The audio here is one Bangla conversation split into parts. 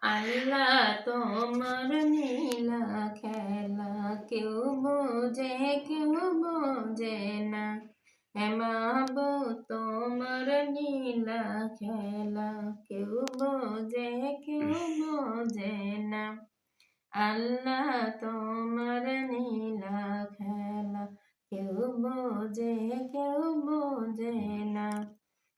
আল্লাহ তোমার নীলা খেলা কেউ বোঝে কেউ বোঝে না। হে মাহবুব তোমার নীলা খেলা কেউ বোঝে কেউ বোঝে না। আল্লাহ তোমার নীলা খেলা কেউ বোঝে কেউ বোঝে না।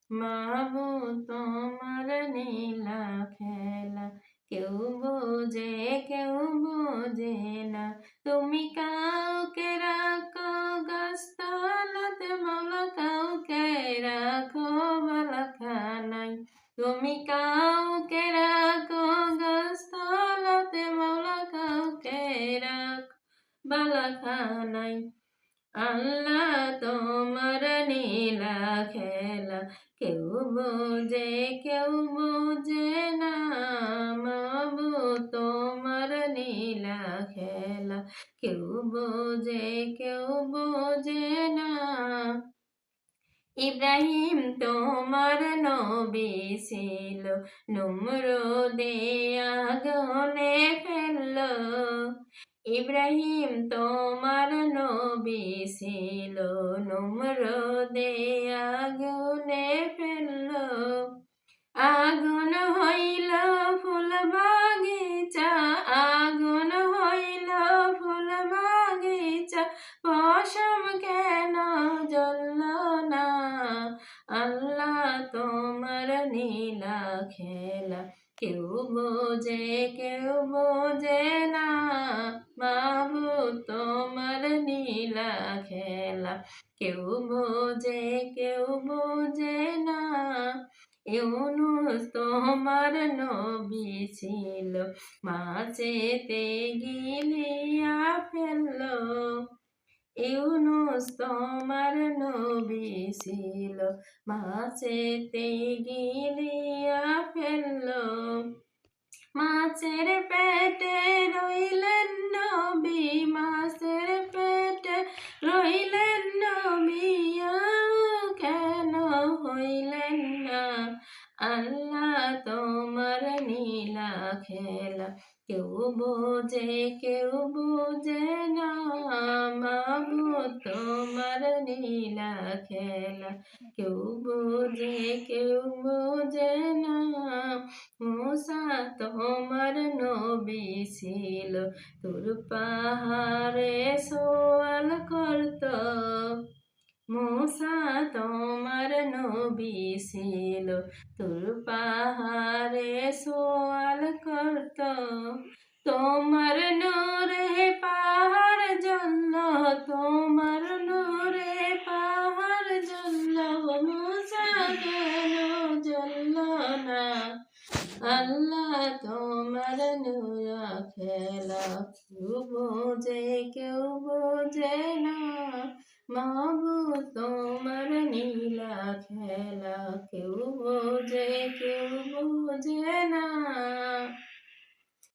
মাহবুব তোমার নীলা খেলা কেউ বোঝে কেউ বোঝে না। তুমি কাউকে রাখো গাছতলাতে মাওলা কাউকে রাখো বালাখানায়। তুমি কাউকে রাখো গাছতলাতে মাওলা কাউকে রাখো বালাখানায়। আল্লাহ তোমার নীলা খেলা কেউ বোঝে কেউ বোঝে না। মাহবুব তোমার নীলা খেলা কেউ বোঝে কেউ বোঝে না। ইব্রাহিম তোমার নবী ছিল, নমরুদে আগুনে ফেললো। ইব্রাহিম তোমার নবী ছিল, নমরুদে আগুনে ফেললো। আগুন হইল ফুল বাগিচা, আগুন হইল ফুল বাগিচা, পশম কেন জ্বলল না। আল্লাহ তোমার নীলা খেলা কেউ বোঝে কেউ বোঝে না। মাহবুব তোমার নীলা খেলা কেউ বোঝে কেউ বোঝে না। ইউনুস তোমার নবী ছিল, মাছেতে গিলিয়া ফেললো। ইউনুস তোমার নবী ছিল, মাছেতে গিলিয়া ফেললো। মাছের পেটে রইলেন নবী, মাছের পেটে রইলেন নবী, কেন হইলেন না। আল্লাহ তোমার নীলা খেলা কেউ বোঝে কেউ বোঝে না। মাহবুব তোমার নীলা খেলা কেউ বোঝে কেউ বোঝে না। মূসা তোমার নবী ছিল, তুর পাহাড়ে সওয়াল করত। মূসা তোমার নবী ছিল, তুর পাহাড়ে সওয়াল করত। তোমার নূরে পাহাড় জ্বলল, তোমার নূরে পাহাড় জ্বলল, মূসা কেন জ্বলল না। আল্লাহ তোমার নীলা খেলা কেউ বোঝে কেউ বোঝে না। মাহবুব তোমার নীলা খেলা কেউ